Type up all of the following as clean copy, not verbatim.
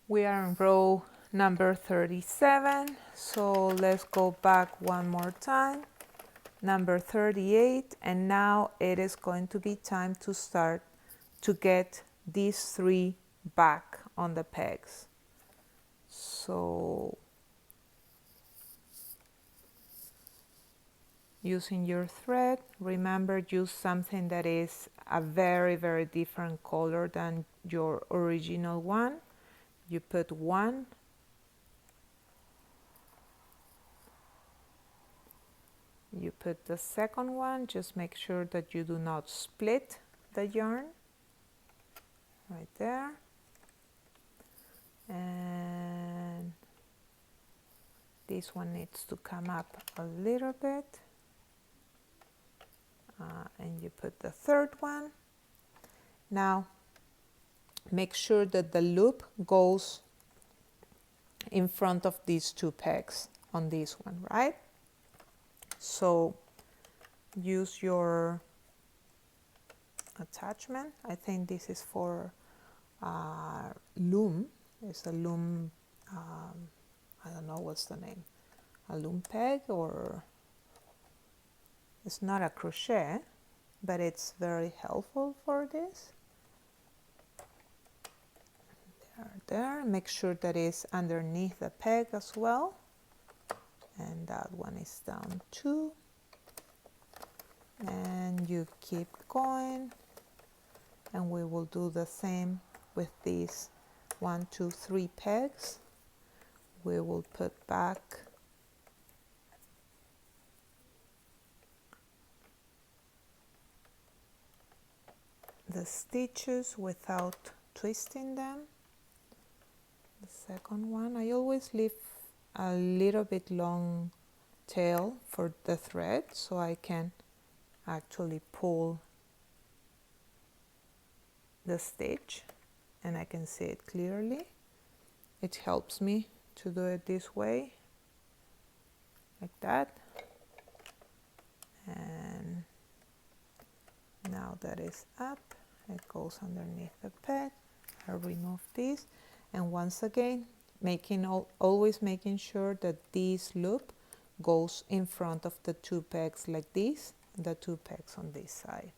We are in row number 37, so let's go back one more time. Number 38, and now it is going to be time to start to get these three back on the pegs. So using your thread, remember, use something that is a very different color than your original one. You put one, you put the second one, just make sure that you do not split the yarn right there, and this one needs to come up a little bit, and you put the third one. Now make sure that the loop goes in front of these two pegs on this one, right? So use your attachment. I think this is for loom. It's a loom, I don't know what's the name, a loom peg, or it's not a crochet, but it's very helpful for this. There, make sure that it's underneath the peg as well, and that one is down too, and you keep going, and we will do the same with these 1, 2, 3 pegs. We will put back the stitches without twisting them. The second one, I always leave a little bit long tail for the thread so I can actually pull the stitch and I can see it clearly. It helps me to do it this way, like that. And now that is up, it goes underneath the peg. I remove this, and once again always making sure that this loop goes in front of the two pegs like this, and the two pegs on this side.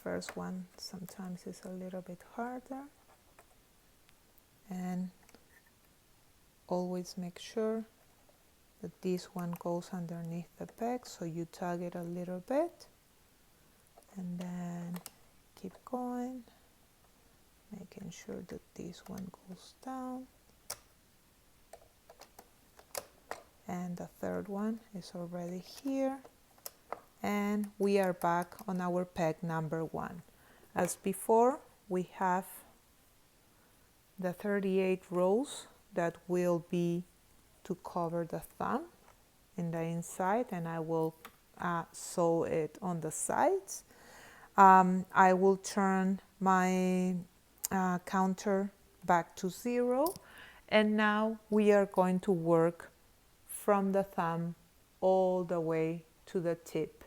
First one sometimes is a little bit harder, and always make sure that this one goes underneath the peg, so you tug it a little bit and then keep going, making sure that this one goes down, and the third one is already here, and we are back on our peg number 1. As before, we have the 38 rows that will be to cover the thumb in the inside, and I will sew it on the sides. I will turn my counter back to 0, and now we are going to work from the thumb all the way to the tip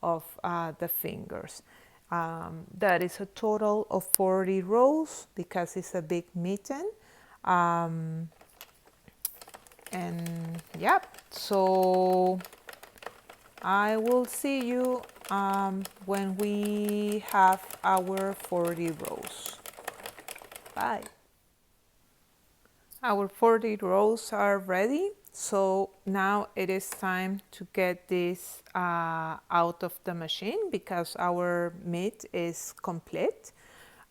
of the fingers. That is a total of 40 rows because it's a big mitten. And yep, so I will see you when we have our 40 rows. Bye. Our 40 rows are ready, so now it is time to get this out of the machine because our mitt is complete.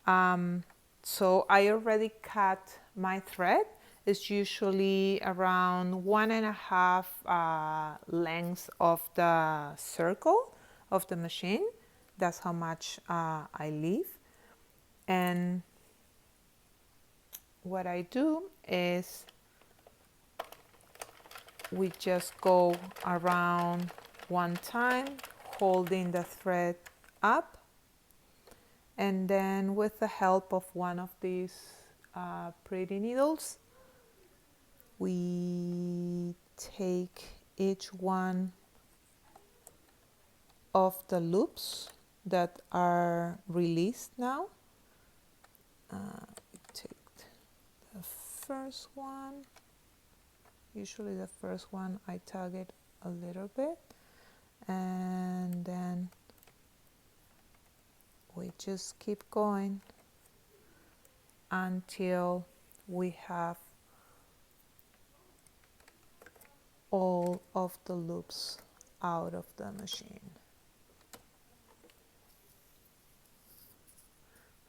So I already cut my thread. It's usually around 1.5 lengths of the circle of the machine. That's how much I leave. And what I do is we just go around one time, holding the thread up, and then with the help of one of these pretty needles, we take each one of the loops that are released now. We take the first one. Usually the first one I tug it a little bit, and then we just keep going until we have all of the loops out of the machine.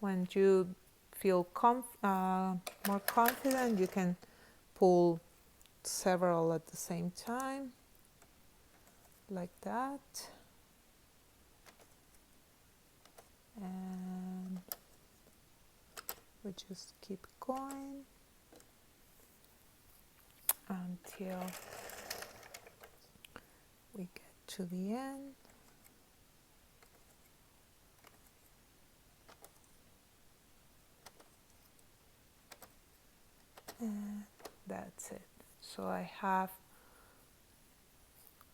When you feel more confident, you can pull several at the same time, like that. And we just keep going until we get to the end. And that's it. So I have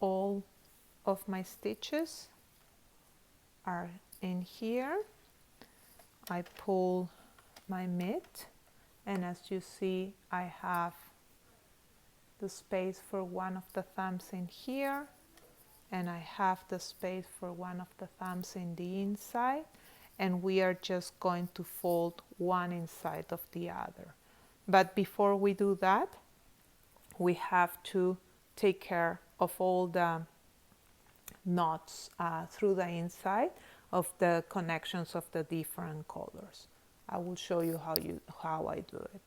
all of my stitches are in here. I pull my mitt, and as you see, I have the space for one of the thumbs in here, and I have the space for one of the thumbs in the inside, and we are just going to fold one inside of the other. But before we do that, we have to take care of all the knots through the inside of the connections of the different colors. I will show you how I do it.